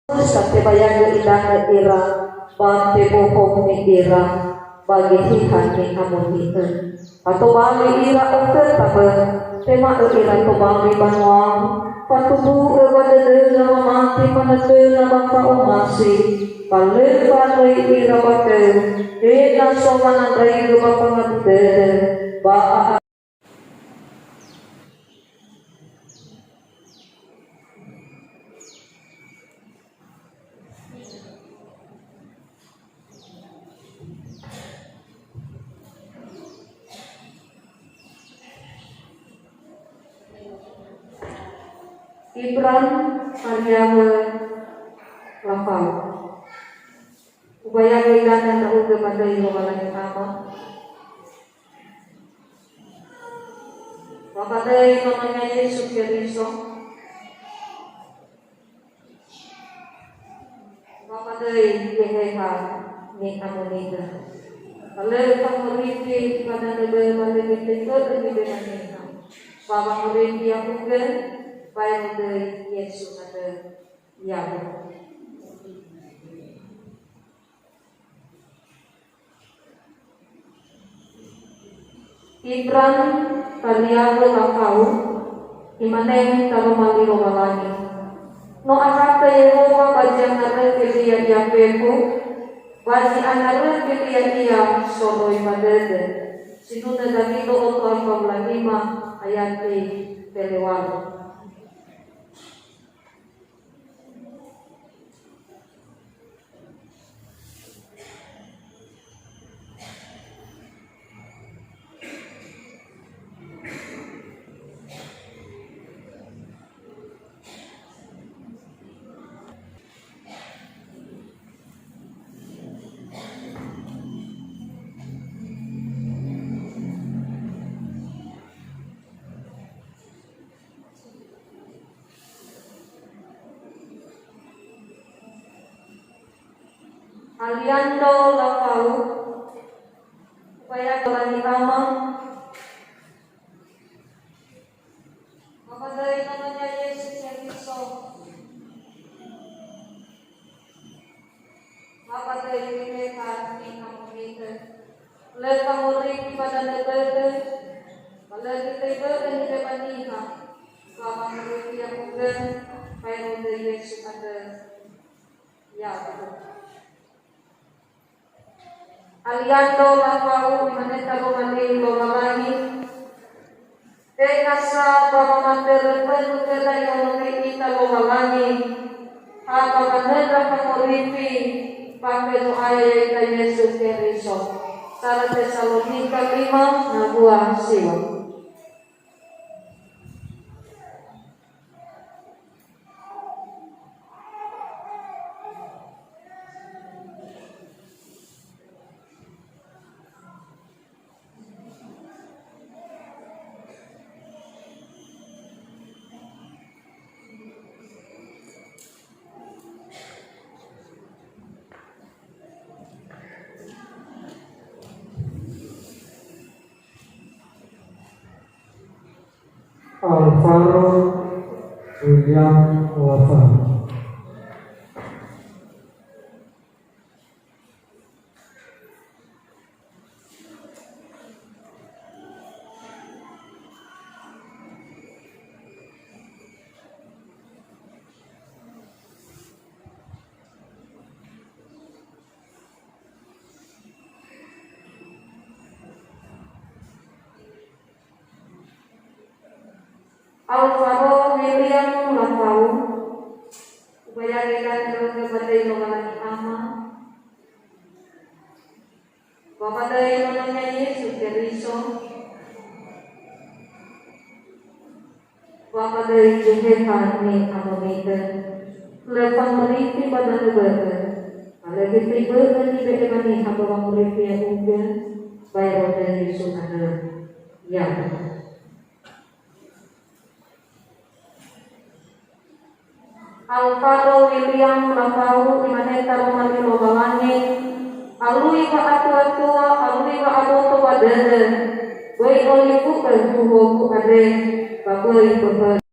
Sate bayang ilang ira bante bohong ni ira bagi hihan ni amunihan atau bali ira oke tabe tema ira to bali banwang patubu pada dena mati pada dena bapa umasi paling paling ira bate dena somanan rai bapa ngade ba Ibran Karyawan Lapau Upaya kailangan na uga pada iwawalan ama Wakaday namanya Yesus Keriso Wakaday Yeheha ni Amonida Kalau panguriti pada negara pada kita dan kita kita Bapa muriti yang uga baik dari Yesus ada yang Ibran Karyawan Lapau Imaneng Taro Maliro Malani No akata Yehova bajian naran kilian yang beku Baji anaran kilian ia solo imadede Sinuna Davido Oto Alpamlanima Ayati Pelewalo Aliando Lapau Upaya Kalani Ama Maka dari namanya Yesus yang Kristo Maka dari mereka yang kita Lepas murid pada negara Kalau kita ibadah di depan kita Selama murid yang bukan Baik dari Yesus ada Ya betul Aliando Lapau Maneta Romani Lomalani Tekasa Bapa Mater Penuh yang kita Lomalani Apa Maneta Panguripi Pakai doa Yaitu Yesus Keriso Salah Tesalonika 5 Nabua Siwa Alvaro William Wafa Alvaro William Lapau Upaya kita kepada Ilokalani Ama Bapak dari namanya Yesus Keriso Bapak dari Yeheha ni Amonida Lepas meriti pada negara Kalau kita ibadah di depan kita Bapak meriti yang bukan Baik dari Yesus ada Ya Alvaro William Lapau Imaneta Romani Lobalani Alui ka atua-tua Alui ka aboto wadada Baik oliku Kalbuho ku ade Bapak ibu